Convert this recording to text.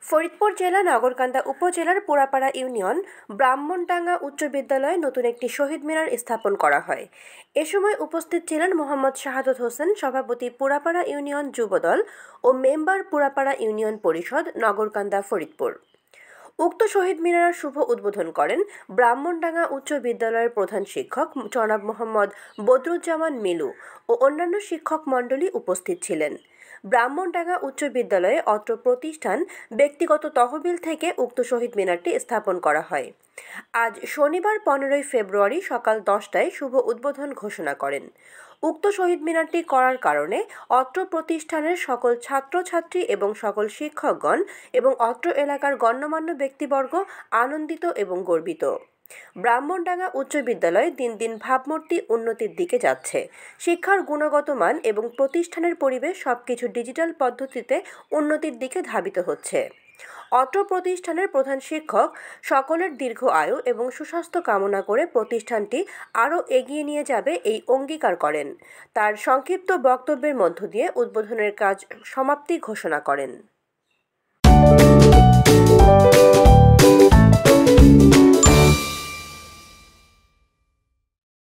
ফরিদপুর জেলা নগরকান্দা উপজেলার পোড়াপাড়া ইউনিয়ন ব্রাহ্মণডাঙ্গা উচ্চ বিদ্যালয়ে নতুন একটি শহীদ মিনার স্থাপন করা হয়। এ সময় উপস্থিত ছিলেন মোহাম্মদ শাহাদত হোসেন, সভাপতি পোড়াপাড়া ইউনিয়ন যুবদল ও মেম্বার পোড়াপাড়া ইউনিয়ন পরিষদ, নগরকান্দা, ফরিদপুর। উক্ত শহীদ মিনার শুভ উদ্বোধন করেন ব্রাহ্মণডাঙ্গা উচ্চ বিদ্যালয়ের প্রধান শিক্ষক জনাব মোহাম্মদ বদরুজ্জামান মিলু ও অন্যান্য শিক্ষক মণ্ডলী উপস্থিত ছিলেন। ব্রাহ্মণডাঙ্গা উচ্চ বিদ্যালয়ে অত্র প্রতিষ্ঠান ব্যক্তিগত তহবিল থেকে উক্ত শহীদ মিনারটি স্থাপন করা হয়। আজ শনিবার 15 ফেব্রুয়ারি সকাল 10টায় শুভ উদ্বোধন ঘোষণা করেন। উক্ত শহীদ মিনারটি করার কারণে অত্র প্রতিষ্ঠানের সকল ছাত্রছাত্রী এবং সকল শিক্ষকগণ এবং অত্র এলাকার গণ্যমান্য ব্যক্তিবর্গ আনন্দিত এবং গর্বিত। ব্রাহ্মণডাঙ্গা উচ্চ বিদ্যালয় দিন দিন ভাবমূর্তি উন্নতির দিকে যাচ্ছে। শিক্ষার গুণগত মান এবং প্রতিষ্ঠানের পরিবেশ সবকিছু ডিজিটাল পদ্ধতিতে উন্নতির দিকে ধাবিত হচ্ছে। অত্র প্রতিষ্ঠানের প্রধান শিক্ষক সকলের দীর্ঘ আয়ু এবং সুস্বাস্থ্য কামনা করে প্রতিষ্ঠানটি আরও এগিয়ে নিয়ে যাবে এই অঙ্গীকার করেন। তার সংক্ষিপ্ত বক্তব্যের মধ্য দিয়ে উদ্বোধনের কাজ সমাপ্তি ঘোষণা করেন।